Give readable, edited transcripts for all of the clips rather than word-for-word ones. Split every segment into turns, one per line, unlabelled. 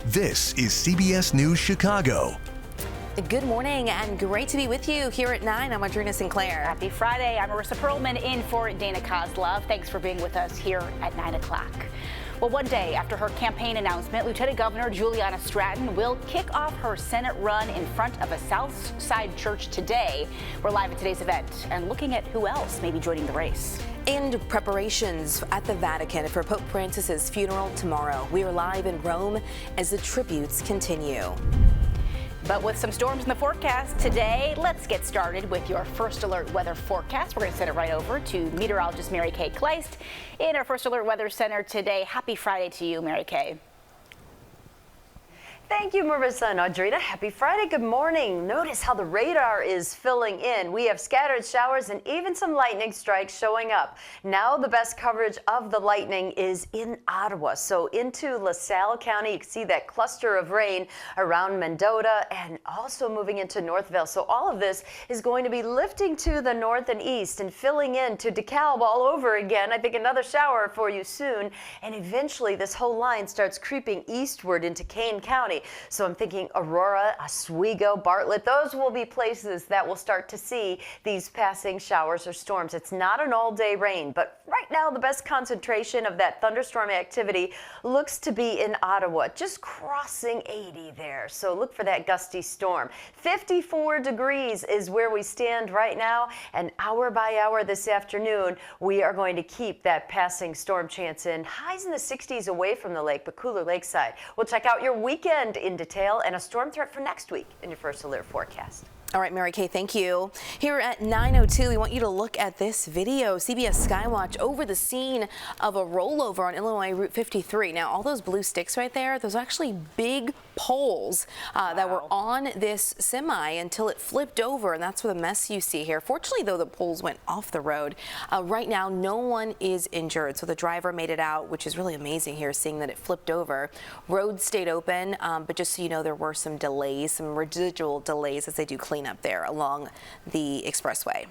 This is CBS News Chicago.
Good morning and great to be with you here at 9. I'm Adrina Sinclair.
Happy Friday. I'm Marissa Perlman in for Dana Kozlov. Thanks for being with us here at 9 o'clock. Well, one day after her campaign announcement, Lieutenant Governor Juliana Stratton will kick off her Senate run in front of a South Side church today. We're live at today's event and looking at who else may be joining the race.
And preparations at the Vatican for Pope Francis's funeral tomorrow. We are live in Rome as the tributes continue.
But with some storms in the forecast today, let's get started with your First Alert weather forecast. We're going to send it right over to meteorologist Mary Kay Kleist in our First Alert Weather Center today. Happy Friday to you, Mary Kay.
Thank you, Marissa and Audrina. Happy Friday. Good morning. Notice how the radar is filling in. We have scattered showers and even some lightning strikes showing up. Now the best coverage of the lightning is in Ottawa. So into LaSalle County, you can see that cluster of rain around Mendota and also moving into Northville. So all of this is going to be lifting to the north and east and filling in to DeKalb all over again. I think another shower for you soon. And eventually this whole line starts creeping eastward into Kane County. So I'm thinking Aurora, Oswego, Bartlett, those will be places that will start to see these passing showers or storms. It's not an all-day rain, but right now the best concentration of that thunderstorm activity looks to be in Ottawa, just crossing 80 there. So look for that gusty storm. 54 degrees is where we stand right now, and hour by hour this afternoon, we are going to keep that passing storm chance in. Highs in the 60s away from the lake, but cooler lakeside. We'll check out your weekend in detail and a storm threat for next week in your First Alert forecast.
All right, Mary Kay, thank you. Here at 9:02, we want you to look at this video. CBS Skywatch over the scene of a rollover on Illinois Route 53. Now, all those blue sticks right there, those are actually big poles that were on this semi until it flipped over, and that's where the mess you see here. Fortunately, though, the poles went off the road. Right now, no one is injured, so the driver made it out, which is really amazing here, seeing that it flipped over. Roads stayed open, but just so you know, there were some delays, some residual delays as they do clean up there along the expressway.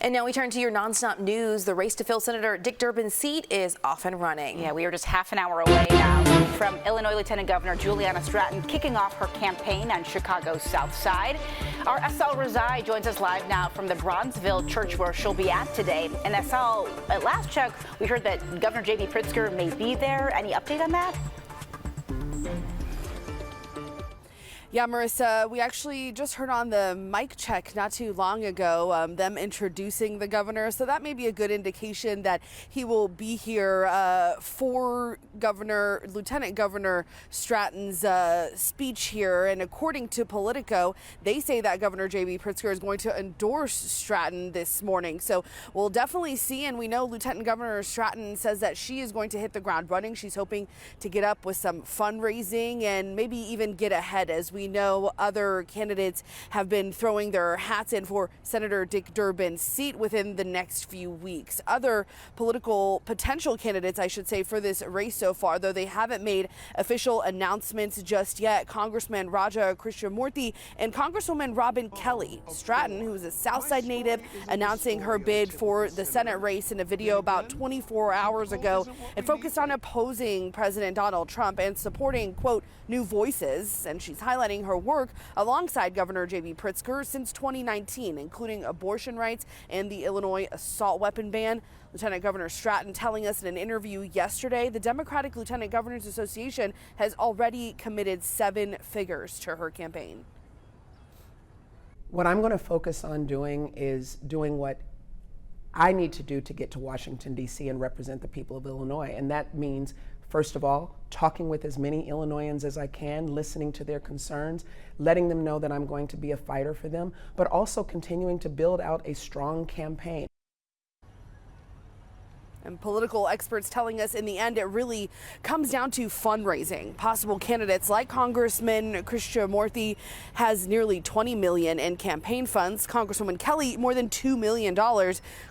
And now we turn to your nonstop news. The race to fill Senator Dick Durbin's seat is off and running.
Yeah, we are just half an hour away now from Illinois Lieutenant Governor Juliana Stratton kicking off her campaign on Chicago's South Side. Our SL Rezai joins us live now from the Bronzeville church where she'll be at today. And SL, at last check, we heard that Governor J.B. Pritzker may be there. Any update on that?
Yeah, Marissa, we actually just heard on the mic check not too long ago them introducing the governor. So that may be a good indication that he will be here for Lieutenant Governor Stratton's speech here. And according to Politico, they say that Governor J.B. Pritzker is going to endorse Stratton this morning. So we'll definitely see. And we know Lieutenant Governor Stratton says that she is going to hit the ground running. She's hoping to get up with some fundraising and maybe even get ahead. As we know, other candidates have been throwing their hats in for Senator Dick Durbin's seat within the next few weeks. Other potential candidates, I should say, for this race so far, though they haven't made official announcements just yet. Congressman Raja Krishnamurthy and Congresswoman Robin Kelly. Stratton, who is a Southside native, announcing her bid for the Senate race in a video about 24 hours ago. It focused on opposing President Donald Trump and supporting, quote, new voices. And she's highlighting her work alongside Governor J.B. Pritzker since 2019, including abortion rights and the Illinois assault weapon ban. Lieutenant Governor Stratton telling us in an interview yesterday, the Democratic Lieutenant Governors Association has already committed 7 figures to her campaign.
What I'm going to focus on doing is doing what I need to do to get to Washington, D.C. and represent the people of Illinois. And that means, first of all, talking with as many Illinoisans as I can, listening to their concerns, letting them know that I'm going to be a fighter for them, but also continuing to build out a strong campaign.
And political experts telling us in the end, it really comes down to fundraising. Possible candidates like Congressman Krishnamurthy has nearly $20 million in campaign funds. Congresswoman Kelly, more than $2 million.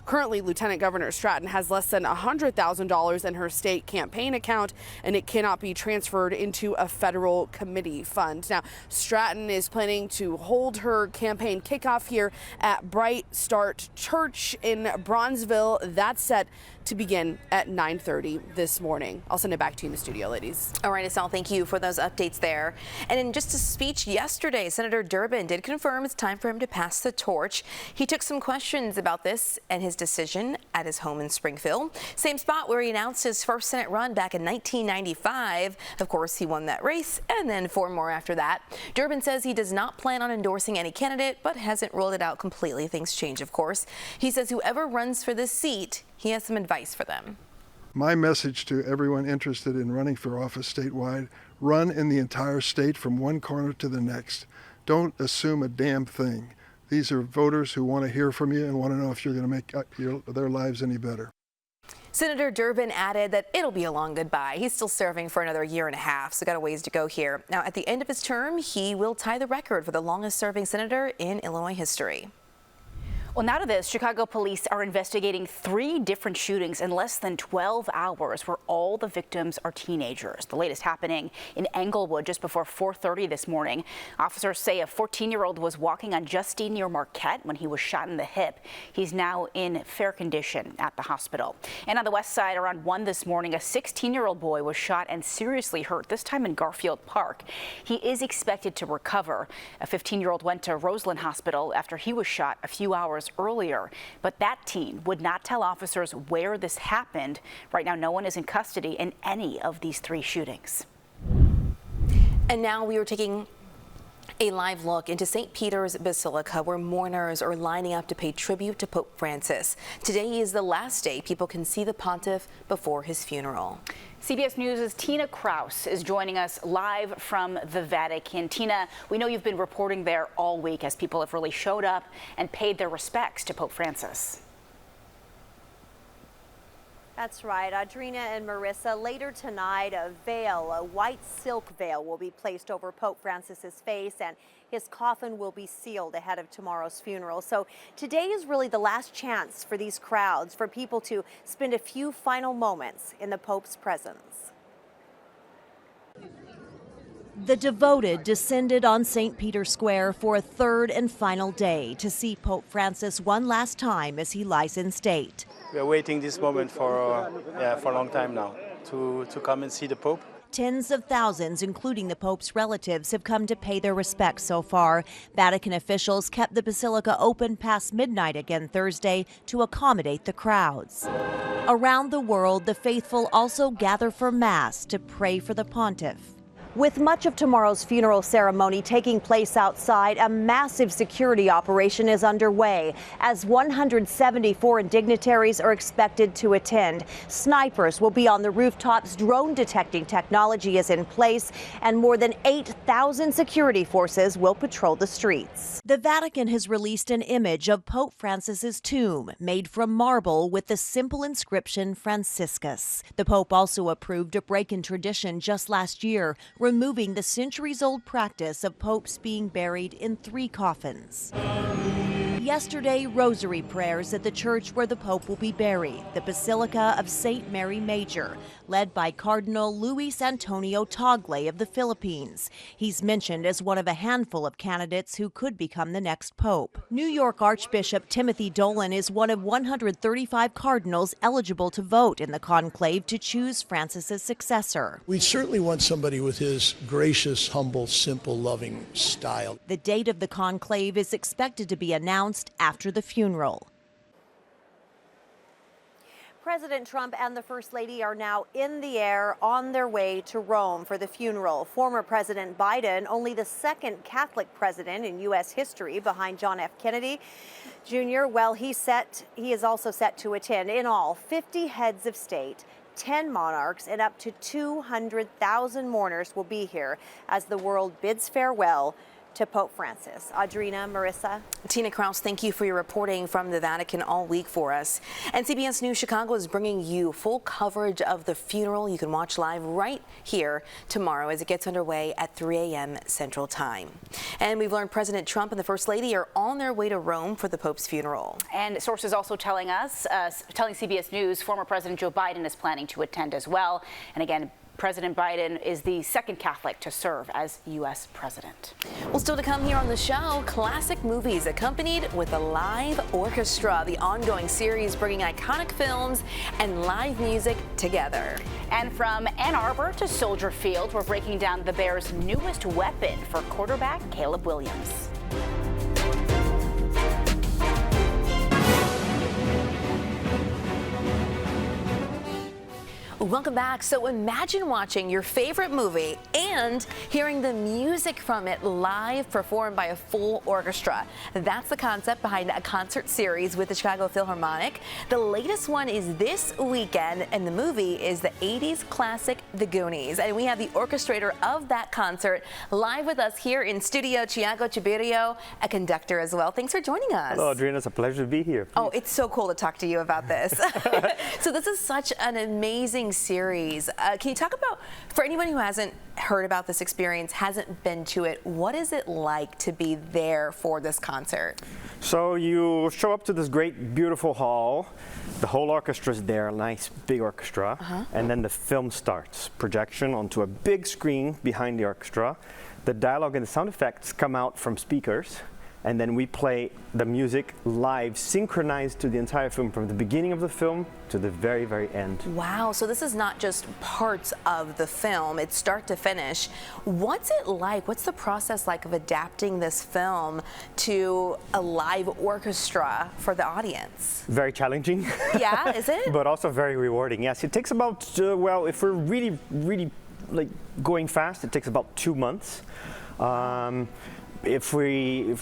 Currently, Lieutenant Governor Stratton has less than $100,000 in her state campaign account, and it cannot be transferred into a federal committee fund. Now, Stratton is planning to hold her campaign kickoff here at Bright Start Church in Bronzeville. That's set to begin at 9:30 this morning. I'll send it back to you in the studio, ladies.
All right, Estelle, thank you for those updates there. And in just a speech yesterday, Senator Durbin did confirm it's time for him to pass the torch. He took some questions about this and his decision at his home in Springfield, same spot where he announced his first Senate run back in 1995. Of course, he won that race and then 4 more after that. Durbin says he does not plan on endorsing any candidate, but hasn't ruled it out completely. Things change, of course. He says whoever runs for this seat, he has some advice for them.
My message to everyone interested in running for office statewide: run in the entire state from one corner to the next. Don't assume a damn thing. These are voters who want to hear from you and want to know if you're going to make their lives any better.
Senator Durbin added that it'll be a long goodbye. He's still serving for another 1.5 years, so got a ways to go here. Now, at the end of his term, he will tie the record for the longest serving senator in Illinois history.
Well, now to this, Chicago police are investigating 3 different shootings in less than 12 hours where all the victims are teenagers. The latest happening in Englewood just before 4:30 this morning. Officers say a 14-year-old was walking on Justine near Marquette when he was shot in the hip. He's now in fair condition at the hospital. And on the west side around 1 this morning, a 16-year-old boy was shot and seriously hurt, this time in Garfield Park. He is expected to recover. A 15-year-old went to Roseland Hospital after he was shot a few hours earlier, but that teen would not tell officers where this happened. Right now, no one is in custody in any of these 3 shootings.
And now we are taking a live look into St. Peter's Basilica, where mourners are lining up to pay tribute to Pope Francis. Today is the last day people can see the pontiff before his funeral.
CBS News' Tina Kraus is joining us live from the Vatican. Tina, we know you've been reporting there all week as people have really showed up and paid their respects to Pope Francis.
That's right, Audrina and Marissa. Later tonight, a white silk veil, will be placed over Pope Francis's face, and his coffin will be sealed ahead of tomorrow's funeral. So today is really the last chance for these crowds, for people to spend a few final moments in the Pope's presence.
The devoted descended on St. Peter's Square for a 3rd and final day to see Pope Francis one last time as he lies in state.
We are waiting this moment for a long time now to come and see the Pope.
Tens of thousands, including the Pope's relatives, have come to pay their respects so far. Vatican officials kept the Basilica open past midnight again Thursday to accommodate the crowds. Around the world, the faithful also gather for Mass to pray for the pontiff.
With much of tomorrow's funeral ceremony taking place outside, a massive security operation is underway as 170 foreign dignitaries are expected to attend. Snipers will be on the rooftops, drone detecting technology is in place, and more than 8,000 security forces will patrol the streets.
The Vatican has released an image of Pope Francis's tomb made from marble with the simple inscription Franciscus. The Pope also approved a break in tradition just last year, removing the centuries-old practice of popes being buried in 3 coffins. Yesterday, rosary prayers at the church where the Pope will be buried, the Basilica of St. Mary Major, led by Cardinal Luis Antonio Tagle of the Philippines. He's mentioned as one of a handful of candidates who could become the next pope. New York Archbishop Timothy Dolan is one of 135 cardinals eligible to vote in the conclave to choose Francis's successor.
We certainly want somebody with his gracious, humble, simple, loving style.
The date of the conclave is expected to be announced after the funeral.
President Trump and the First Lady are now in the air on their way to Rome for the funeral. Former President Biden, only the 2nd Catholic president in U.S. history behind John F. Kennedy Jr., well, he is also set to attend. In all, 50 heads of state, 10 monarchs, and up to 200,000 mourners will be here as the world bids farewell to Pope Francis. Audrina, Marissa.
Tina Kraus, thank you for your reporting from the Vatican all week for us. And CBS News Chicago is bringing you full coverage of the funeral. You can watch live right here tomorrow as it gets underway at 3 a.m. Central Time. And we've learned President Trump and the First Lady are on their way to Rome for the Pope's funeral.
And sources also telling CBS News, former President Joe Biden is planning to attend as well. And again, President Biden is the second Catholic to serve as U.S. president.
Well, still to come here on the show, classic movies accompanied with a live orchestra, the ongoing series bringing iconic films and live music together.
And from Ann Arbor to Soldier Field, we're breaking down the Bears' newest weapon for quarterback Caleb Williams.
Welcome back. So imagine watching your favorite movie and hearing the music from it live performed by a full orchestra. That's the concept behind a concert series with the Chicago Philharmonic. The latest one is this weekend, and the movie is the 80s classic The Goonies. And we have the orchestrator of that concert live with us here in studio, Thiago Tiberio, a conductor as well. Thanks for joining us.
Hello, Adriana. It's a pleasure to be here. Please.
Oh, it's so cool to talk to you about this. So this is such an amazing series. Can you talk about, for anyone who hasn't heard about this experience, hasn't been to it, what is it like to be there for this concert?
So you show up to this great, beautiful hall. The whole orchestra's there, a nice big orchestra, and then the film starts. Projection onto a big screen behind the orchestra. The dialogue and the sound effects come out from speakers. And then we play the music live, synchronized to the entire film, from the beginning of the film to the very, very end.
Wow, so this is not just parts of the film, it's start to finish. What's it like? What's the process like of adapting this film to a live orchestra for the audience?
Very challenging.
Yeah, is it?
But also very rewarding. Yes, it takes about, well, if we're really, really like going fast, it takes about 2 months. If we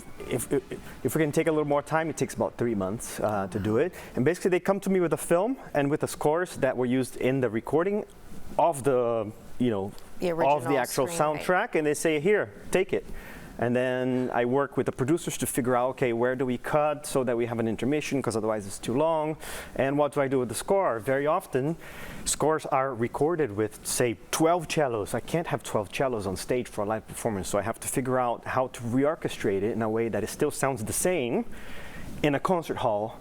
can take a little more time, it takes about 3 months to do it. And basically, they come to me with a film and with the scores that were used in the recording of the, of the actual soundtrack, and they say, "Here, take it." And then I work with the producers to figure out, okay, where do we cut so that we have an intermission, because otherwise it's too long, and what do I do with the score? Very often, scores are recorded with, say, 12 cellos. I can't have 12 cellos on stage for a live performance, so I have to figure out how to reorchestrate it in a way that it still sounds the same in a concert hall,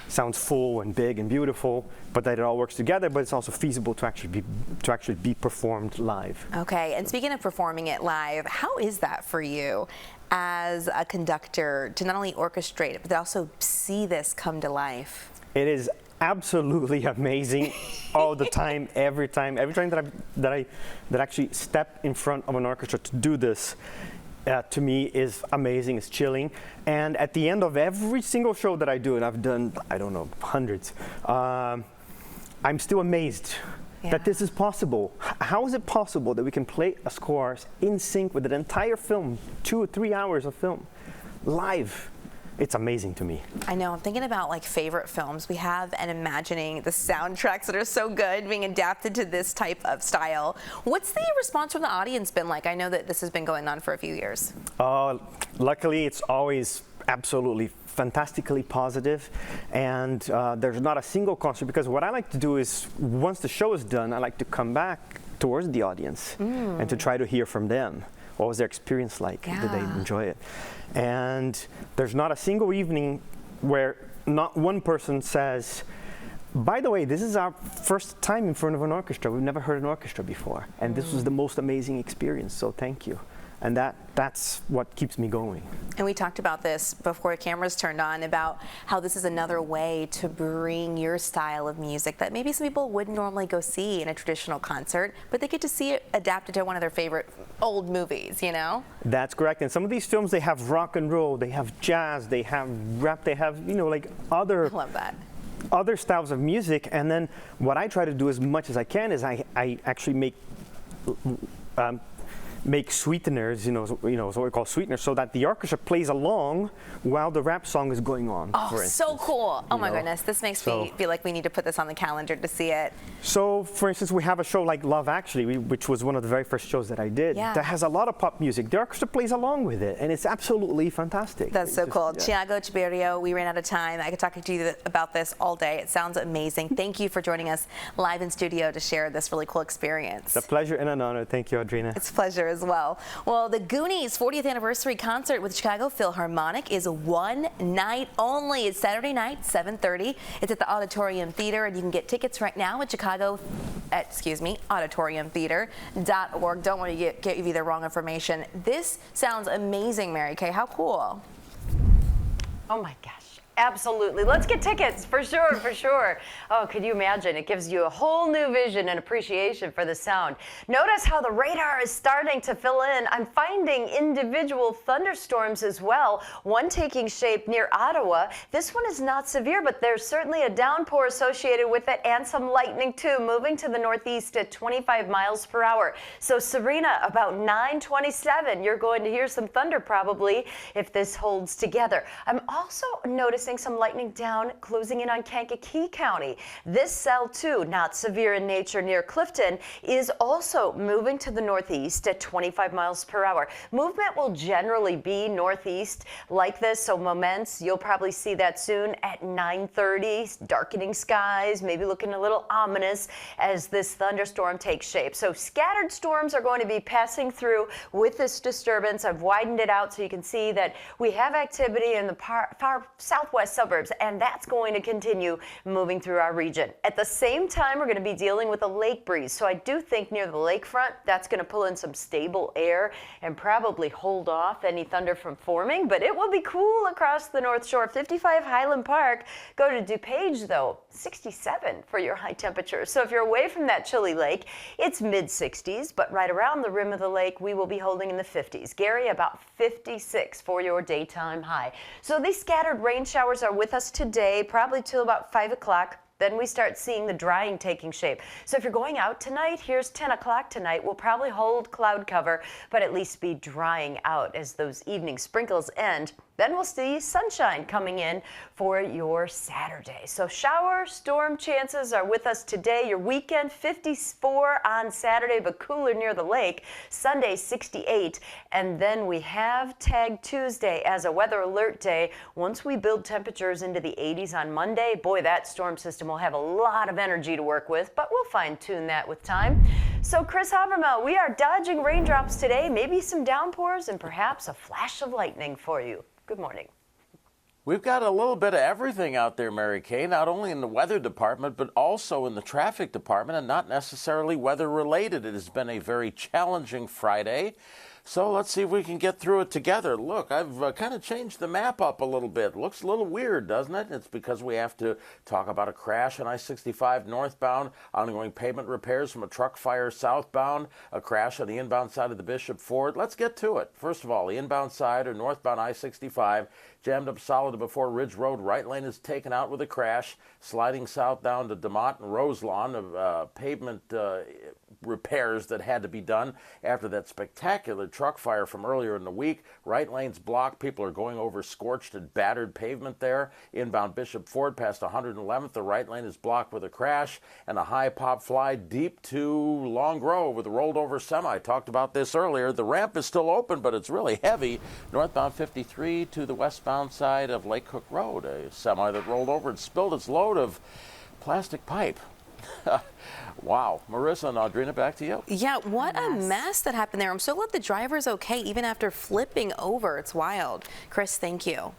sounds full and big and beautiful, but that it all works together, but it's also feasible to actually be performed live.
Okay, and speaking of performing it live, how is that for you as a conductor to not only orchestrate it, but to also see this come to life?
It is absolutely amazing all the time, every time that I actually step in front of an orchestra to do this. To me is amazing, it's chilling. And at the end of every single show that I do, and I've done, I don't know, hundreds, I'm still amazed that this is possible. How is it possible that we can play a score in sync with an entire film, 2 or 3 hours of film, live? It's amazing to me.
I know, I'm thinking about like favorite films we have and imagining the soundtracks that are so good being adapted to this type of style. What's the response from the audience been like? I know that this has been going on for a few years.
Luckily, it's always absolutely fantastically positive, and there's not a single concert, because what I like to do is, once the show is done, I like to come back towards the audience and to try to hear from them. What was their experience like? Did they enjoy it? And there's not a single evening where not one person says, "By the way, this is our first time in front of an orchestra. We've never heard an orchestra before, and this was the most amazing experience, so thank you." And that's what keeps me going.
And we talked about this before the cameras turned on, about how this is another way to bring your style of music that maybe some people wouldn't normally go see in a traditional concert, but they get to see it adapted to one of their favorite old movies, you know?
That's correct. And some of these films, they have rock and roll, they have jazz, they have rap, they have, like other...
I love that.
Other styles of music. And then what I try to do as much as I can is I actually make sweeteners, what we call sweeteners, so that the orchestra plays along while the rap song is going on.
Oh, so cool. Oh my goodness, this makes me feel like we need to put this on the calendar to see it.
So, for instance, we have a show like Love Actually, which was one of the very first shows that I did, that has a lot of pop music. The orchestra plays along with it, and it's absolutely fantastic.
That's so cool. Thiago Tiberio, we ran out of time. I could talk to you about this all day. It sounds amazing. Thank you for joining us live in studio to share this really cool experience.
It's a pleasure and an honor. Thank you, Adriana.
It's a pleasure as well. Well, the Goonies 40th anniversary concert with Chicago Philharmonic is one night only. It's Saturday night, 7:30. It's at the Auditorium Theater, and you can get tickets right now at auditoriumtheater.org. Don't want to give you the wrong information. This sounds amazing, Mary Kay. How cool.
Oh my gosh. Absolutely. Let's get tickets for sure, for sure. Oh, could you imagine? It gives you a whole new vision and appreciation for the sound. Notice how the radar is starting to fill in. I'm finding individual thunderstorms as well. One taking shape near Ottawa. This one is not severe, but there's certainly a downpour associated with it and some lightning too, moving to the northeast at 25 miles per hour. So Serena, about 9:27, you're going to hear some thunder probably if this holds together. I'm also noticing some lightning down closing in on Kankakee County. This cell too, not severe in nature near Clifton, is also moving to the northeast at 25 miles per hour. Movement will generally be northeast like this, so moments, you'll probably see that soon at 9:30. Darkening skies, maybe looking a little ominous as this thunderstorm takes shape. So scattered storms are going to be passing through with this disturbance. I've widened it out so you can see that we have activity in the far southwest suburbs, and that's going to continue moving through our region. At the same time, we're going to be dealing with a lake breeze, so I do think near the lakefront, that's going to pull in some stable air and probably hold off any thunder from forming, but it will be cool across the North Shore. 55 Highland Park. Go to DuPage, though, 67 for your high temperatures. So if you're away from that chilly lake, it's mid-60s, but right around the rim of the lake, we will be holding in the 50s. Gary, about 56 for your daytime high. So these scattered rain showers are with us today, probably till about 5 o'clock. Then we start seeing the drying taking shape. So if you're going out tonight, here's 10 o'clock tonight. We'll probably hold cloud cover, but at least be drying out as those evening sprinkles end. Then we'll see sunshine coming in for your Saturday. So shower, storm chances are with us today. Your weekend, 54 on Saturday, but cooler near the lake. Sunday, 68. And then we have Tag Tuesday as a weather alert day. Once we build temperatures into the 80s on Monday, boy, that storm system will have a lot of energy to work with, but we'll fine tune that with time. So Chris Habermel, we are dodging raindrops today, maybe some downpours and perhaps a flash of lightning for you. Good morning.
We've got a little bit of everything out there, Mary Kay, not only in the weather department, but also in the traffic department, and not necessarily weather related. It has been a very challenging Friday. So let's see if we can get through it together. Look, I've kind of changed the map up a little bit. Looks a little weird, doesn't it? It's because we have to talk about a crash on I-65 northbound, ongoing pavement repairs from a truck fire southbound, a crash on the inbound side of the Bishop Ford. Let's get to it. First of all, the inbound side or northbound I-65 jammed up solid before Ridge Road. Right lane is taken out with a crash, sliding south down to DeMott and Roselawn of pavement repairs that had to be done after that spectacular truck fire from earlier in the week. Right lane's blocked. People are going over scorched and battered pavement there. Inbound Bishop Ford past 111th. The right lane is blocked with a crash and a high pop fly deep to Long Grove with a rolled over semi. I talked about this earlier. The ramp is still open, but it's really heavy. Northbound 53 to the westbound side of Lake Cook Road. A semi that rolled over and spilled its load of plastic pipe. Wow. Marissa and Audrina, back to you.
Yeah, what a mess that happened there. I'm so glad the driver's okay, even after flipping over. It's wild. Chris, thank you.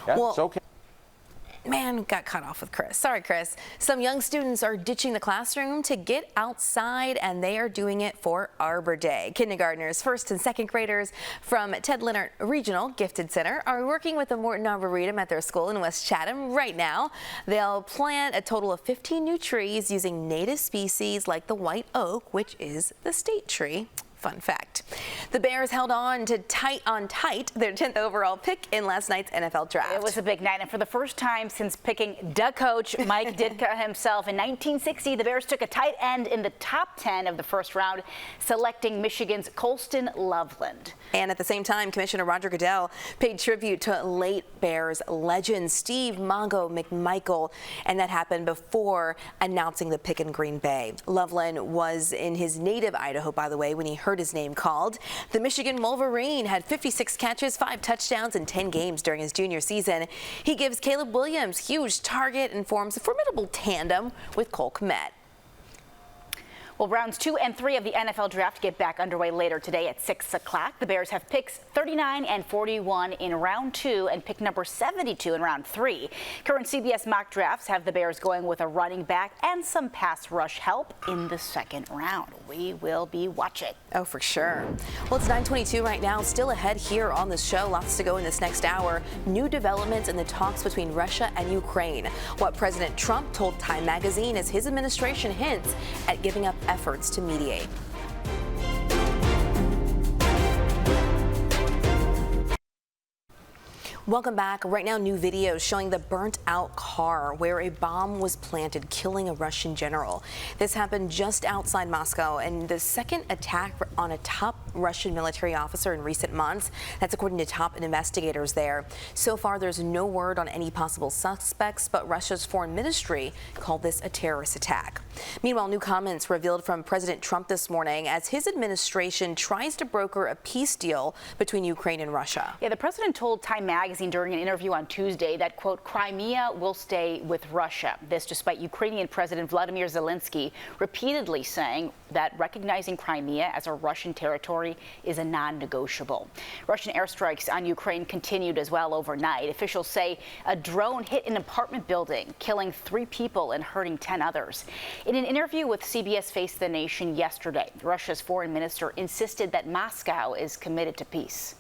Yeah, well, it's okay.
Man, got cut off with Chris. Sorry, Chris. Some young students are ditching the classroom to get outside, and they are doing it for Arbor Day. Kindergartners, first and second graders from Ted Leonard Regional Gifted Center are working with the Morton Arboretum at their school in West Chatham right now. They'll plant a total of 15 new trees using native species like the white oak, which is the state tree. Fun fact. The Bears held on to tight their 10th overall pick in last night's NFL draft.
It was a big night, and for the first time since picking the coach, Mike Ditka himself, in 1960, the Bears took a tight end in the top 10 of the first round, selecting Michigan's Colston Loveland.
And at the same time, Commissioner Roger Goodell paid tribute to late Bears legend Steve Mongo McMichael, and that happened before announcing the pick in Green Bay. Loveland was in his native Idaho, by the way, when he heard his name called. The Michigan Wolverine had 56 catches, 5 touchdowns in 10 games during his junior season. He gives Caleb Williams huge target and forms a formidable tandem with Cole Kmet.
Well, rounds 2 and 3 of the NFL draft get back underway later today at 6 o'clock. The Bears have picks 39 and 41 in round 2 and pick number 72 in round 3. Current CBS mock drafts have the Bears going with a running back and some pass rush help in the second round. We will be watching.
Oh, for sure. Well, it's 9:22 right now. Still ahead here on the show. Lots to go in this next hour. New developments in the talks between Russia and Ukraine. What President Trump told Time magazine as his administration hints at giving up efforts to mediate. Welcome back. Right now, new videos showing the burnt out car where a bomb was planted, killing a Russian general. This happened just outside Moscow and the second attack on a top Russian military officer in recent months. That's according to top investigators there. So far, there's no word on any possible suspects, but Russia's foreign ministry called this a terrorist attack. Meanwhile, new comments revealed from President Trump this morning as his administration tries to broker a peace deal between Ukraine and Russia.
Yeah, the president told Time magazine during an interview on Tuesday that, quote, Crimea will stay with Russia. This despite Ukrainian President Vladimir Zelensky repeatedly saying that recognizing Crimea as a Russian territory is a non-negotiable. Russian airstrikes on Ukraine continued as well overnight. Officials say a drone hit an apartment building, killing 3 people and hurting 10 others. In an interview with CBS Face the Nation yesterday, Russia's foreign minister insisted that Moscow is committed to peace.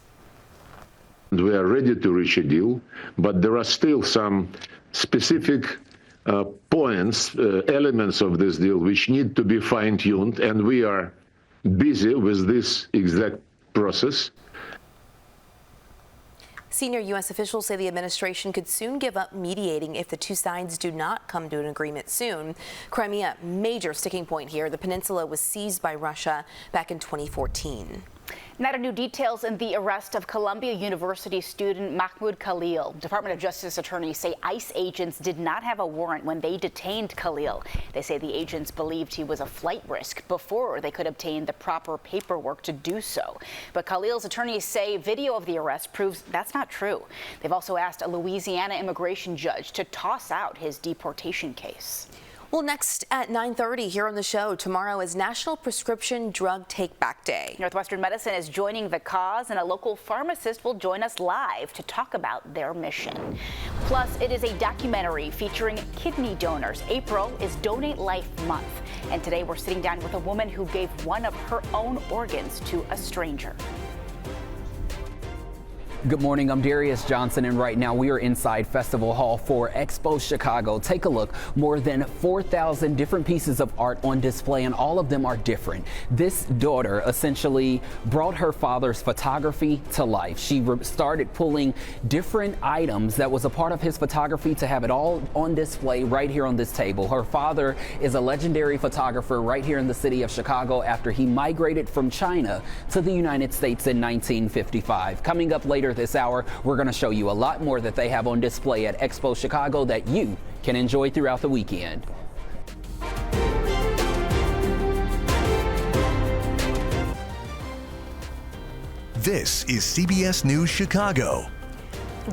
We are ready to reach a deal, but there are still some specific points, elements of this deal which need to be fine-tuned, and we are busy with this exact process.
Senior U.S. officials say the administration could soon give up mediating if the two sides do not come to an agreement soon. Crimea, major sticking point here. The peninsula was seized by Russia back in 2014.
Now to new details in the arrest of Columbia University student Mahmoud Khalil. Department of Justice attorneys say ICE agents did not have a warrant when they detained Khalil. They say the agents believed he was a flight risk before they could obtain the proper paperwork to do so. But Khalil's attorneys say video of the arrest proves that's not true. They've also asked a Louisiana immigration judge to toss out his deportation case.
Well, next at 9:30 here on the show, tomorrow is National Prescription Drug Takeback Day.
Northwestern Medicine is joining the cause, and a local pharmacist will join us live to talk about their mission. Plus, it is a documentary featuring kidney donors. April is Donate Life Month, and today we're sitting down with a woman who gave one of her own organs to a stranger.
Good morning, I'm Darius Johnson, and right now we are inside Festival Hall for Expo Chicago. Take a look, more than 4,000 different pieces of art on display, and all of them are different. This daughter essentially brought her father's photography to life. She started pulling different items that was a part of his photography to have it all on display right here on this table. Her father is a legendary photographer right here in the city of Chicago after he migrated from China to the United States in 1955. Coming up later this hour, we're going to show you a lot more that they have on display at Expo Chicago that you can enjoy throughout the weekend.
This is CBS News Chicago.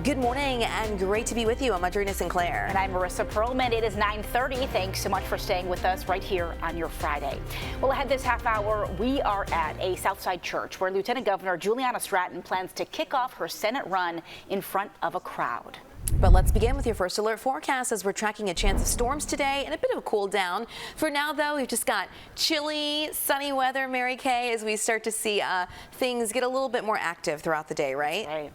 Good morning and great to be with you. I'm Adrena Sinclair.
And I'm Marissa Perlman. It is 9:30. Thanks so much for staying with us right here on your Friday. Well, ahead this half hour, we are at a Southside church where Lieutenant Governor Juliana Stratton plans to kick off her Senate run in front of a crowd.
But let's begin with your first alert forecast as we're tracking a chance of storms today and a bit of a cool down. For now, though, we've just got chilly, sunny weather, Mary Kay, as we start to see things get a little bit more active throughout the day, right?
Right.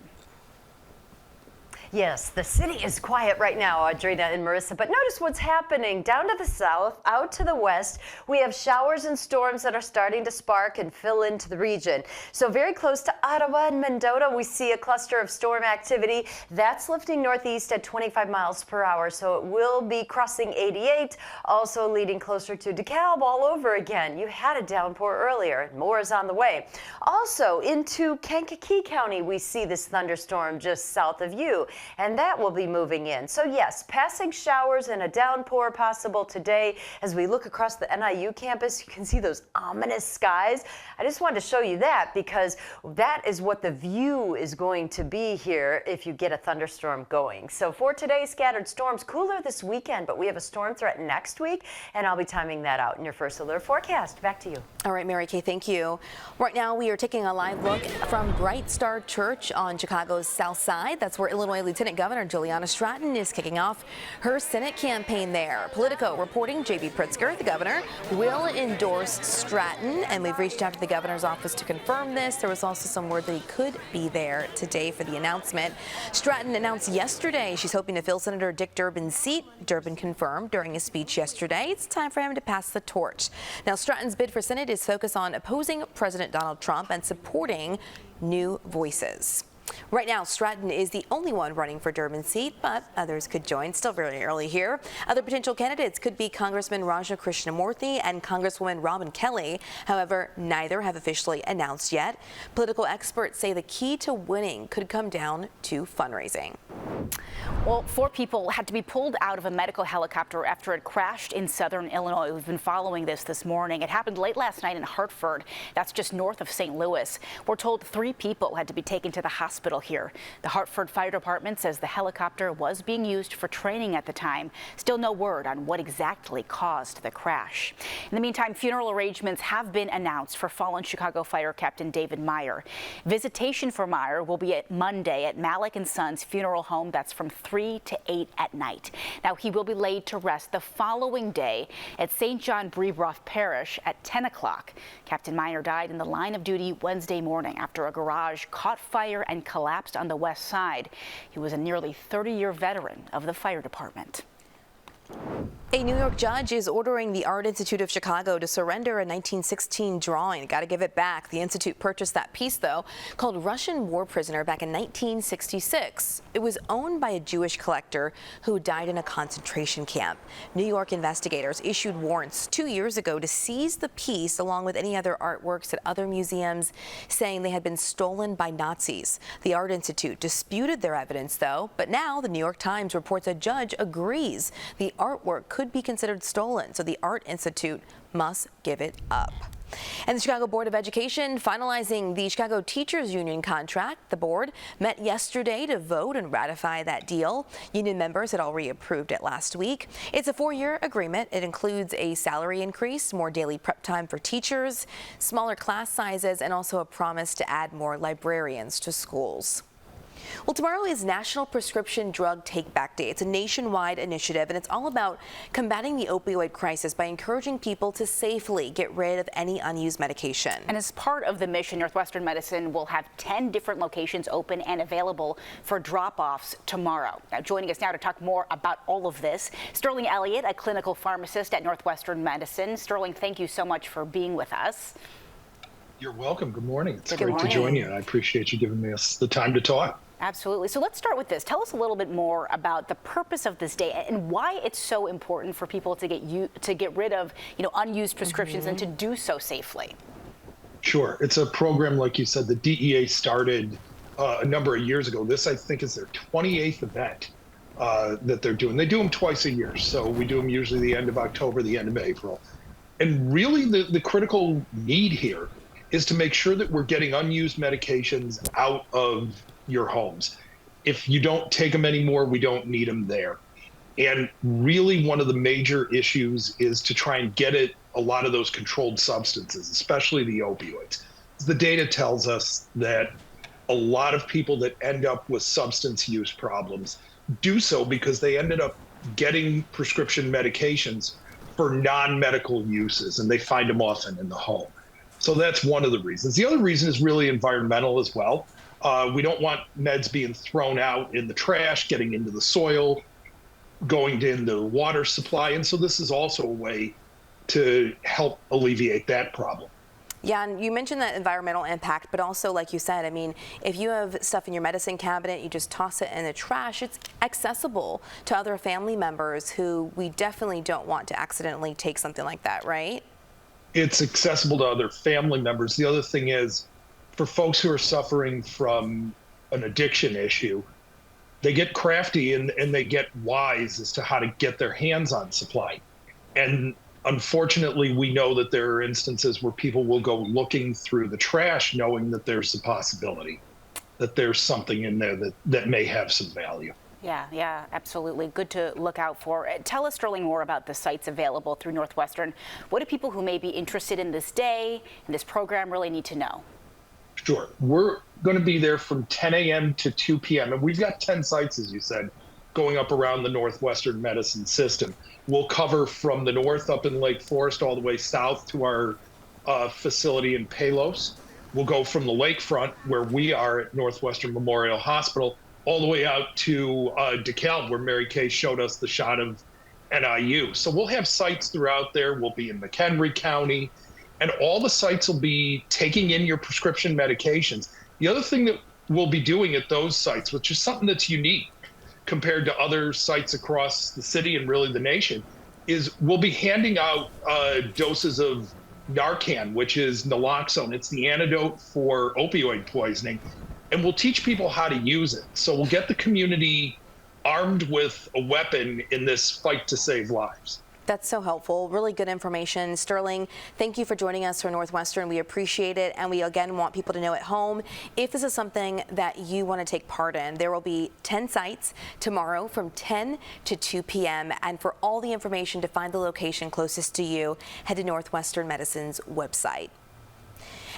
Yes, the city is quiet right now, Audrina and Marissa, but notice what's happening down to the south, out to the west. We have showers and storms that are starting to spark and fill into the region. So very close to Ottawa and Mendota, we see a cluster of storm activity. That's lifting northeast at 25 miles per hour, so it will be crossing 88, also leading closer to DeKalb all over again. You had a downpour earlier. More is on the way. Also into Kankakee County, we see this thunderstorm just south of you. and that will be moving in. So yes, passing showers and a downpour possible today. As we look across the NIU campus, you can see those ominous skies. I just wanted to show you that because that is what the view is going to be here if you get a thunderstorm going. So for today, scattered storms, cooler this weekend, but we have a storm threat next week, and I'll be timing that out in your first alert forecast. Back to you.
All right, Mary Kay, thank you. Right now, we are taking a live look from Bright Star Church on Chicago's South Side. That's where Illinois Lieutenant Governor Juliana Stratton is kicking off her Senate campaign there. Politico reporting J.B. Pritzker, the governor, will endorse Stratton, and we've reached out to the governor's office to confirm this. There was also some word that he could be there today for the announcement. Stratton announced yesterday she's hoping to fill Senator Dick Durbin's seat. Durbin confirmed during his speech yesterday it's time for him to pass the torch. Now, Stratton's bid for Senate is focused on opposing President Donald Trump and supporting new voices. Right now, Stratton is the only one running for Durbin's seat, but others could join. Still very early here. Other potential candidates could be Congressman Raja Krishnamurthy and Congresswoman Robin Kelly. However, neither have officially announced yet. Political experts say the key to winning could come down to fundraising.
Well, 4 people had to be pulled out of a medical helicopter after it crashed in southern Illinois. We've been following this morning. It happened late last night in Hartford. That's just north of St. Louis. We're told 3 people had to be taken to the hospital here. The Hartford Fire Department says the helicopter was being used for training at the time. Still no word on what exactly caused the crash. In the meantime, funeral arrangements have been announced for fallen Chicago Fire Captain David Meyer. Visitation for Meyer will be at Monday at Malik & Sons Funeral Home. That's from 3 to 8 at night. Now, he will be laid to rest the following day at St. John Breberoth Parish at 10 o'clock. Captain Meyer died in the line of duty Wednesday morning after a garage caught fire and collapsed on the west side. He was a nearly 30-year veteran of the fire department.
A New York judge is ordering the Art Institute of Chicago to surrender a 1916 drawing. Got to give it back. The Institute purchased that piece, though, called Russian War Prisoner back in 1966. It was owned by a Jewish collector who died in a concentration camp. New York investigators issued warrants 2 years ago to seize the piece along with any other artworks at other museums, saying they had been stolen by Nazis. The Art Institute disputed their evidence, though, but now the New York Times reports a judge agrees the artwork could be considered stolen, so the Art Institute must give it up. And the Chicago Board of Education finalizing the Chicago Teachers Union contract. The board met yesterday to vote and ratify that deal. Union members had already approved it last week. It's a 4-year agreement. It includes a salary increase, more daily prep time for teachers, smaller class sizes, and also a promise to add more librarians to schools. Well, tomorrow is National Prescription Drug Takeback Day. It's a nationwide initiative, and it's all about combating the opioid crisis by encouraging people to safely get rid of any unused medication.
And as part of the mission, Northwestern Medicine will have 10 different locations open and available for drop-offs tomorrow. Now, joining us now to talk more about all of this, Sterling Elliott, a clinical pharmacist at Northwestern Medicine. Sterling, thank you so much for being with us.
You're welcome. Good morning. It's great to join you. I appreciate you giving me the time to talk.
Absolutely. So let's start with this. Tell us a little bit more about the purpose of this day and why it's so important for people to get rid of, unused prescriptions and to do so safely.
Sure. It's a program, like you said, the DEA started a number of years ago. This, I think, is their 28th event that they're doing. They do them twice a year. So we do them usually the end of October, the end of April. And really the critical need here is to make sure that we're getting unused medications out of your homes. If you don't take them anymore, we don't need them there. And really one of the major issues is to try and get at a lot of those controlled substances, especially the opioids. The data tells us that a lot of people that end up with substance use problems do so because they ended up getting prescription medications for non-medical uses, and they find them often in the home. So that's one of the reasons. The other reason is really environmental as well. We don't want meds being thrown out in the trash, getting into the soil, going into the water supply. And so this is also a way to help alleviate that problem.
Yeah, and you mentioned that environmental impact, but also, like you said, I mean, if you have stuff in your medicine cabinet, you just toss it in the trash, it's accessible to other family members who we definitely don't want to accidentally take something like that, right?
It's accessible to other family members. The other thing is, for folks who are suffering from an addiction issue, they get crafty and they get wise as to how to get their hands on supply. And unfortunately, we know that there are instances where people will go looking through the trash knowing that there's a possibility that there's something in there that may have some value.
Yeah, absolutely. Good to look out for. Tell us, Sterling, more about the sites available through Northwestern. What do people who may be interested in this day and this program really need to know?
Sure. We're going to be there from 10 a.m. to 2 p.m. And we've got 10 sites, as you said, going up around the Northwestern medicine system. We'll cover from the north up in Lake Forest all the way south to our facility in Palos. We'll go from the lakefront, where we are at Northwestern Memorial Hospital, all the way out to DeKalb, where Mary Kay showed us the shot of NIU. So we'll have sites throughout there. We'll be in McHenry County, and all the sites will be taking in your prescription medications. The other thing that we'll be doing at those sites, which is something that's unique compared to other sites across the city and really the nation, is we'll be handing out doses of Narcan, which is naloxone. It's the antidote for opioid poisoning. And we'll teach people how to use it. So we'll get the community armed with a weapon in this fight to save lives.
That's so helpful. Really good information. Sterling, thank you for joining us for Northwestern. We appreciate it. And we again want people to know at home, if this is something that you want to take part in, there will be 10 sites tomorrow from 10 to 2 p.m. And for all the information to find the location closest to you, head to Northwestern Medicine's website.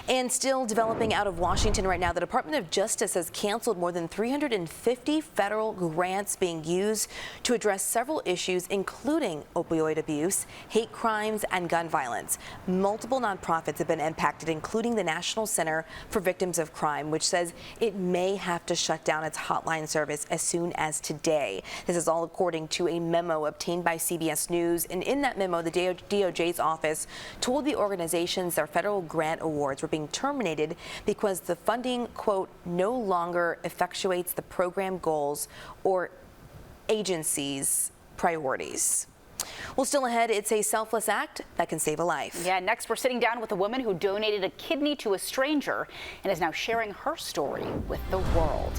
And still developing out of Washington right now, the Department of Justice has canceled more than 350 federal grants being used to address several issues, including opioid abuse, hate crimes, and gun violence. Multiple nonprofits have been impacted, including the National Center for Victims of Crime, which says it may have to shut down its hotline service as soon as today. This is all according to a memo obtained by CBS News. And in that memo, the DOJ's office told the organizations their federal grant awards were being terminated because the funding, quote, no longer effectuates the program goals or agency's priorities. Well, still ahead, it's a selfless act that can save a life.
Yeah, next we're sitting down with a woman who donated a kidney to a stranger and is now sharing her story with the world.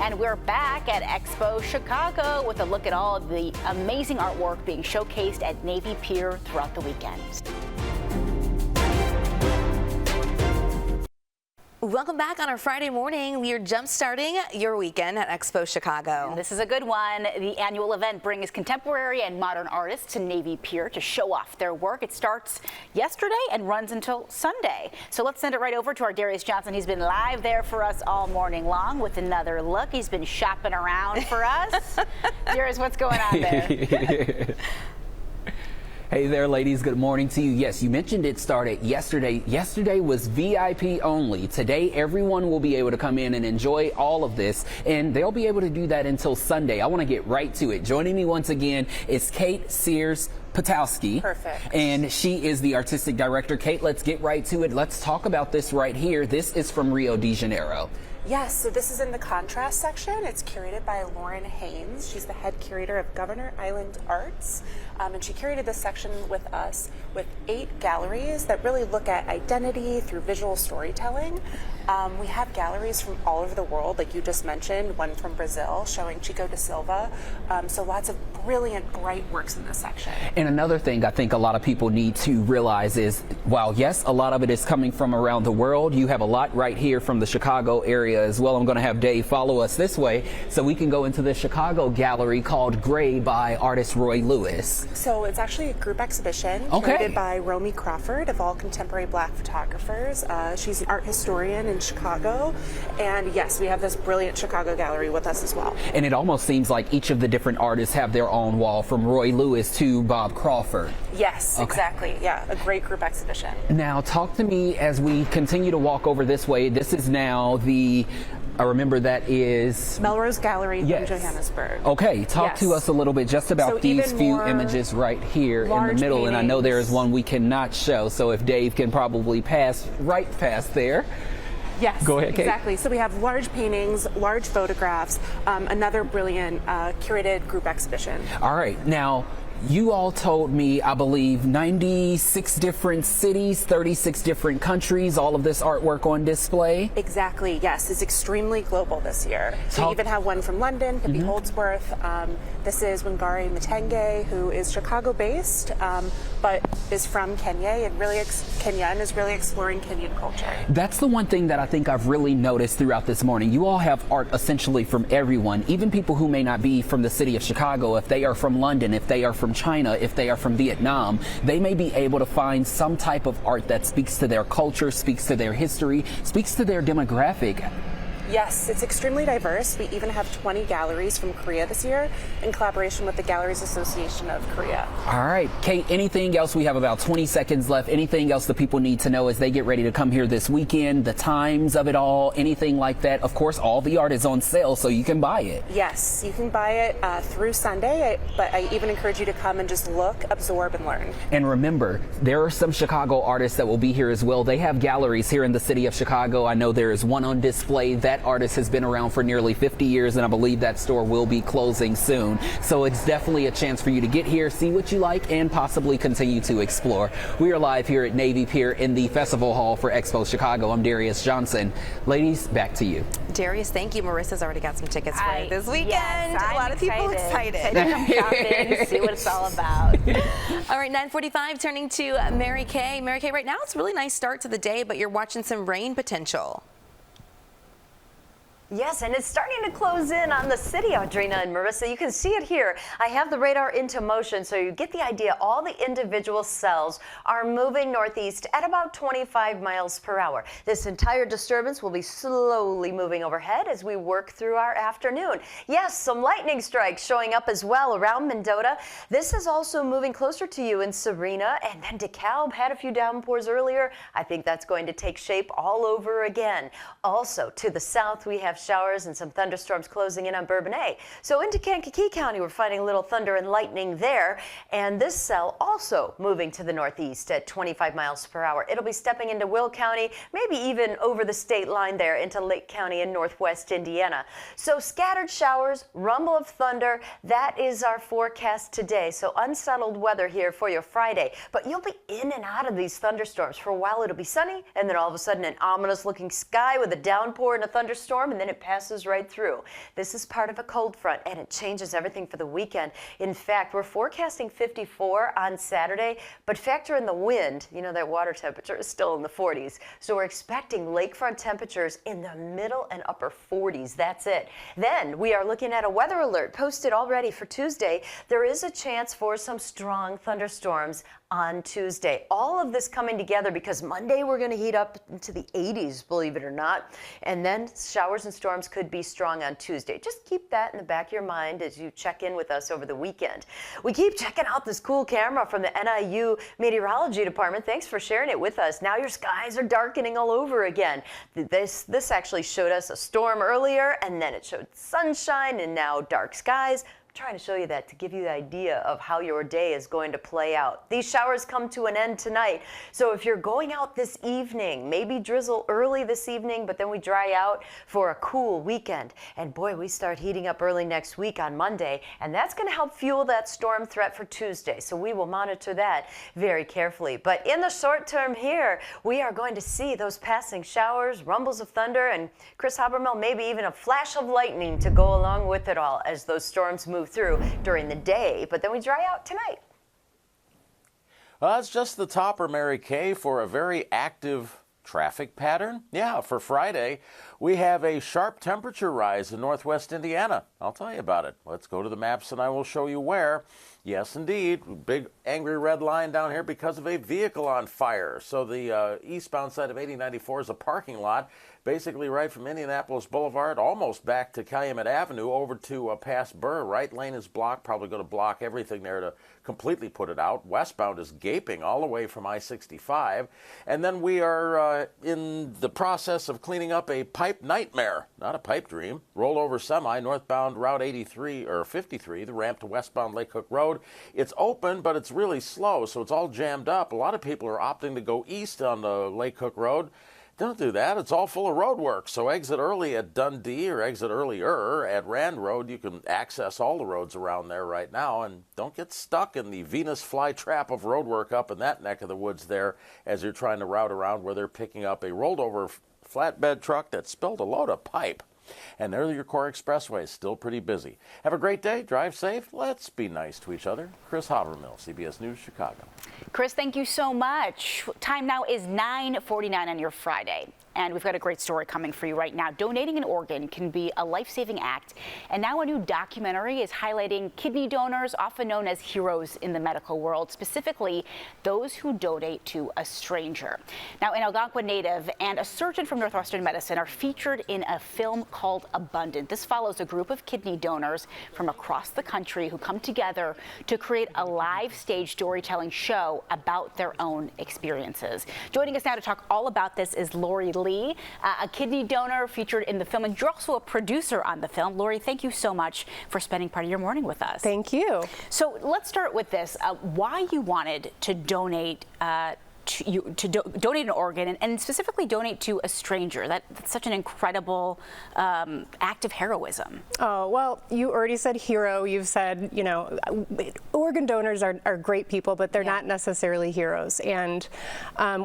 And we're back at Expo Chicago with a look at all of the amazing artwork being showcased at Navy Pier throughout the weekend.
Welcome back on our Friday morning. We are jump-starting your weekend at Expo Chicago.
And this is a good one. The annual event brings contemporary and modern artists to Navy Pier to show off their work. It starts yesterday and runs until Sunday. So let's send it right over to our Darius Johnson. He's been live there for us all morning long with another look. He's been shopping around for us. Darius, what's going on there?
Hey there, ladies. Good morning to you. Yes, you mentioned it started yesterday. Yesterday was VIP only. Today, everyone will be able to come in and enjoy all of this, and they'll be able to do that until Sunday. I want to get right to it. Joining me once again is Kate Sears-Patowski.
Perfect.
And she is the artistic director. Kate, let's get right to it. Let's talk about this right here. This is from Rio de Janeiro.
Yes, so this is in the contrast section. It's curated by Lauren Haynes. She's the head curator of Governor Island Arts. And she curated this section with us with 8 galleries that really look at identity through visual storytelling. We have galleries from all over the world, like you just mentioned, one from Brazil showing Chico da Silva. So lots of brilliant, bright works in this section.
And another thing I think a lot of people need to realize is, while yes, a lot of it is coming from around the world, you have a lot right here from the Chicago area as well. I'm going to have Dave follow us this way so we can go into the Chicago gallery called Gray by artist Roy Lewis.
So it's actually a group exhibition curated by Romy Crawford of all contemporary Black photographers. She's an art historian in Chicago. And yes, we have this brilliant Chicago gallery with us as well.
And it almost seems like each of the different artists have their own wall, from Roy Lewis to Bob Crawford.
Yes, exactly. Yeah, a great group exhibition.
Now, talk to me as we continue to walk over this way. This is now the, I remember that is
Melrose Gallery in Johannesburg.
Okay, talk to us a little bit just about these few images right here in the middle. And I know there is one we cannot show, so if Dave can probably pass right past there.
Yes,
go ahead, Kate.
Exactly. So we have large paintings, large photographs, another brilliant curated group exhibition.
All right. Now, You all told me, I believe, 96 different cities, 36 different countries, all of this artwork on display.
Exactly, yes. It's extremely global this year. So we even have one from London, Pippi Holdsworth. This is Wangari Maathai, who is Chicago-based, but is from Kenya and is really exploring Kenyan culture.
That's the one thing that I think I've really noticed throughout this morning. You all have art essentially from everyone, even people who may not be from the city of Chicago. If they are from London, if they are from China, if they are from Vietnam, they may be able to find some type of art that speaks to their culture, speaks to their history, speaks to their demographic.
Yes, it's extremely diverse. We even have 20 galleries from Korea this year in collaboration with the Galleries Association of Korea.
All right, Kate, anything else? We have about 20 seconds left. Anything else that people need to know as they get ready to come here this weekend, the times of it all, anything like that? Of course, all the art is on sale, so you can buy it.
Yes, you can buy it through Sunday, but I even encourage you to come and just look, absorb, and learn.
And remember, there are some Chicago artists that will be here as well. They have galleries here in the city of Chicago. I know there is one on display. That artist has been around for nearly 50 years, and I believe that store will be closing soon. So it's definitely a chance for you to get here, see what you like, and possibly continue to explore. We are live here at Navy Pier in the Festival Hall for Expo Chicago. I'm Darius Johnson. Ladies, back to you.
Darius, thank you. Marissa's already got some tickets for it this weekend.
Yes,
a lot of people excited.
Come shopping, see what it's all about.
All right, 9:45, turning to Mary Kay. Mary Kay, right now it's a really nice start to the day, but you're watching some rain potential.
Yes, and it's starting to close in on the city, Audrina and Marissa. You can see it here. I have the radar into motion, so you get the idea. All the individual cells are moving northeast at about 25 miles per hour. This entire disturbance will be slowly moving overhead as we work through our afternoon. Yes, some lightning strikes showing up as well around Mendota. This is also moving closer to you in Serena, and then DeKalb had a few downpours earlier. I think that's going to take shape all over again. Also, to the south, we have showers and some thunderstorms closing in on Bourbonnais. So into Kankakee County, we're finding a little thunder and lightning there. And this cell also moving to the northeast at 25 miles per hour. It'll be stepping into Will County, maybe even over the state line there into Lake County in northwest Indiana. So scattered showers, rumble of thunder, that is our forecast today. So unsettled weather here for your Friday. But you'll be in and out of these thunderstorms. For a while it'll be sunny, and then all of a sudden an ominous looking sky with a downpour and a thunderstorm, and then it passes right through. This is part of a cold front, and it changes everything for the weekend. In fact, we're forecasting 54 on Saturday, but factor in the wind. You know, that water temperature is still in the 40s. So we're expecting lakefront temperatures in the middle and upper 40s. That's it. Then we are looking at a weather alert posted already for Tuesday. There is a chance for some strong thunderstorms on Tuesday. All of this coming together because Monday we're going to heat up into the 80s, believe it or not. And then showers and storms could be strong on Tuesday. Just keep that in the back of your mind as you check in with us over the weekend. We keep checking out this cool camera from the NIU Meteorology Department. Thanks for sharing it with us. Now your skies are darkening all over again. This actually showed us a storm earlier, and then it showed sunshine and now dark skies. Trying to show you that to give you the idea of how your day is going to play out. These showers come to an end tonight, so if you're going out this evening, maybe drizzle early this evening, but then we dry out for a cool weekend. And boy, we start heating up early next week on Monday, and that's going to help fuel that storm threat for Tuesday, so we will monitor that very carefully. But in the short term here, we are going to see those passing showers, rumbles of thunder, and Chris Habermill, maybe even a flash of lightning to go along with it all as those storms move through during the day, but then we dry out tonight.
Well, that's just the topper, Mary Kay, for a very active traffic pattern. Yeah, for Friday, we have a sharp temperature rise in northwest Indiana. I'll tell you about it. Let's go to the maps and I will show you where. Yes, indeed. Big angry red line down here because of a vehicle on fire. So the eastbound side of 8094 is a parking lot, basically right from Indianapolis Boulevard, almost back to Calumet Avenue, over to past Burr. Right lane is blocked, probably going to block everything there to completely put it out. Westbound is gaping all the way from I-65. And then we are in the process of cleaning up a pipe nightmare, not a pipe dream. Rollover semi, northbound Route 83 or 53, the ramp to westbound Lake Cook Road. It's open, but it's really slow, so it's all jammed up. A lot of people are opting to go east on the Lake Cook Road. Don't do that. It's all full of road work. So exit early at Dundee or exit earlier at Rand Road. You can access all the roads around there right now. And don't get stuck in the Venus flytrap of road work up in that neck of the woods there as you're trying to route around where they're picking up a rolled over flatbed truck that spilled a load of pipe. And there your core expressway is still pretty busy. Have a great day. Drive safe. Let's be nice to each other. Chris Havermill, CBS News Chicago.
Chris, thank you so much. Time now is 9:49 on your Friday. And we've got a great story coming for you right now. Donating an organ can be a life-saving act. And now a new documentary is highlighting kidney donors, often known as heroes in the medical world, specifically those who donate to a stranger. Now, an Algonquin native and a surgeon from Northwestern Medicine are featured in a film called Abundant. This follows a group of kidney donors from across the country who come together to create a live stage storytelling show about their own experiences. Joining us now to talk all about this is Lori Lee, a kidney donor featured in the film, and you're also a producer on the film. Lori, thank you so much for spending part of your morning with us.
Thank you.
So let's start with this. Why you wanted to donate donate an organ and specifically donate to a stranger. That's such an incredible act of heroism.
Oh, well, you already said hero. You've said, you know, organ donors are great people, but they're not necessarily heroes. And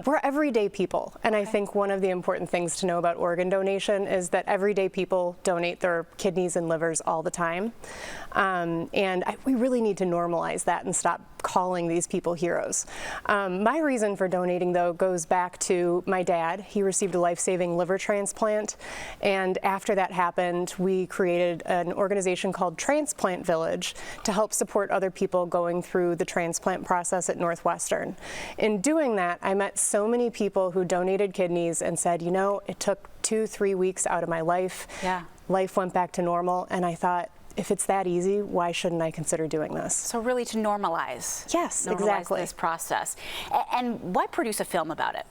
we're everyday people. And I think one of the important things to know about organ donation is that everyday people donate their kidneys and livers all the time. We really need to normalize that and stop calling these people heroes. My reason for donating, though, goes back to my dad. He received a life-saving liver transplant, and after that happened, we created an organization called Transplant Village to help support other people going through the transplant process at Northwestern. In doing that, I met so many people who donated kidneys and said, you know, it took 2-3 weeks out of my life.
Yeah.
Life went back to normal, and I thought, if it's that easy, why shouldn't I consider doing this?
So really to normalize.
Yes, exactly.
This process. And why produce a film about it?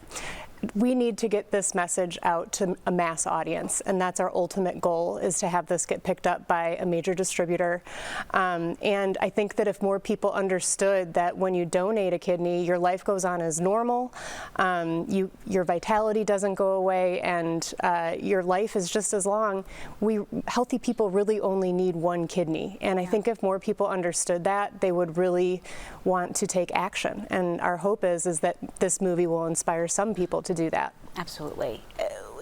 We need to get this message out to a mass audience, and that's our ultimate goal, is to have this get picked up by a major distributor. And I think that if more people understood that when you donate a kidney, your life goes on as normal, your vitality doesn't go away, and your life is just as long. Healthy people really only need one kidney, and I think if more people understood that, they would really want to take action. And our hope is that this movie will inspire some people to do that.
Absolutely.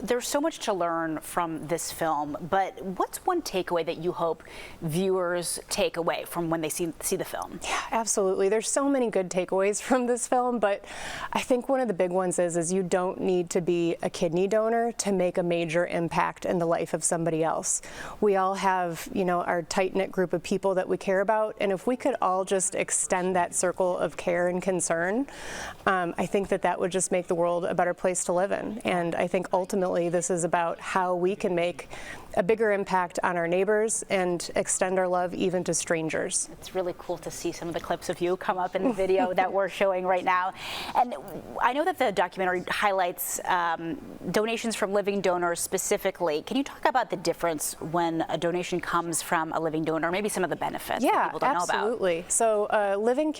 There's so much to learn from this film, but what's one takeaway that you hope viewers take away from when they see the film?
Yeah, absolutely. There's so many good takeaways from this film, but I think one of the big ones is you don't need to be a kidney donor to make a major impact in the life of somebody else. We all have, you know, our tight-knit group of people that we care about, and if we could all just extend that circle of care and concern, I think that would just make the world a better place to live in. And I think ultimately this is about how we can make a bigger impact on our neighbors and extend our love even to strangers.
It's really cool to see some of the clips of you come up in the video that we're showing right now. And I know that the documentary highlights donations from living donors specifically. Can you talk about the difference when a donation comes from a living donor, maybe some of the benefits that people don't know about?
Yeah, absolutely. So living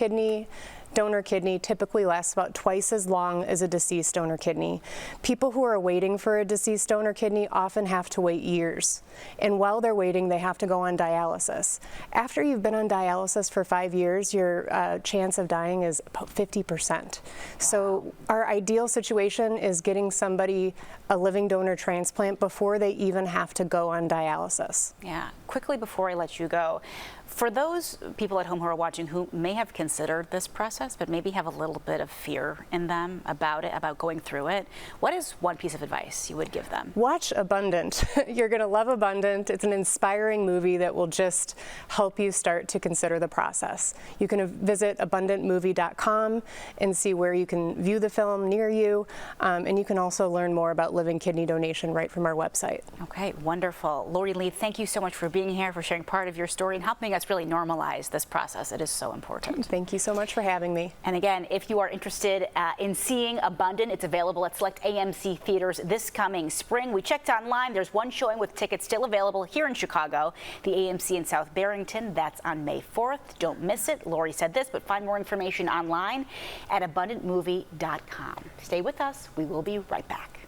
donor kidney typically lasts about twice as long as a deceased donor kidney. People who are waiting for a deceased donor kidney often have to wait years. And while they're waiting, they have to go on dialysis. After you've been on dialysis for 5 years, your chance of dying is about 50%. So our ideal situation is getting somebody a living donor transplant before they even have to go on dialysis.
Yeah. Quickly before I let you go, for those people at home who are watching who may have considered this process but maybe have a little bit of fear in them about going through it, what is one piece of advice you would give them?
Watch Abundant. You're going to love Abundant. It's an inspiring movie that will just help you start to consider the process. You can visit abundantmovie.com and see where you can view the film near you, and you can also learn more about living kidney donation right from our website.
Okay, wonderful. Lori Lee, thank you so much for being here, for sharing part of your story and helping us really normalize this process. It is so important.
Thank you so much for having me.
And again, if you are interested in seeing Abundant, it's available at select AMC theaters this coming spring. We checked online. There's one showing with tickets still available here in Chicago, the AMC in South Barrington. That's on May 4th. Don't miss it. Lori said this, but find more information online at abundantmovie.com. Stay with us. We will be right back.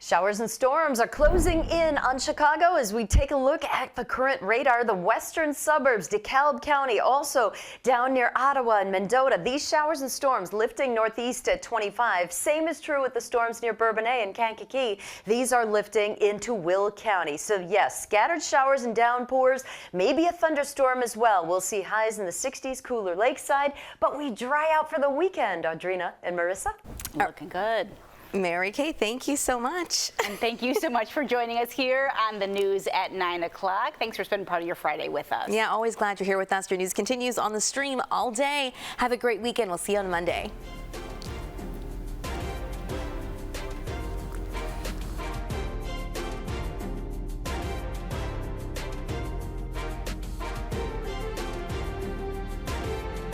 Showers and storms are closing in on Chicago as we take a look at the current radar. The western suburbs, DeKalb County, also down near Ottawa and Mendota. These showers and storms lifting northeast at 25. Same is true with the storms near Bourbonnais and Kankakee. These are lifting into Will County. So yes, scattered showers and downpours, maybe a thunderstorm as well. We'll see highs in the 60s, cooler lakeside, but we dry out for the weekend. Audrina and Marissa.
Looking good.
Mary Kay, thank you so much.
And thank you so much for joining us here on the news at 9 o'clock. Thanks for spending part of your Friday with us.
Yeah, always glad you're here with us. Your news continues on the stream all day. Have a great weekend. We'll see you on Monday.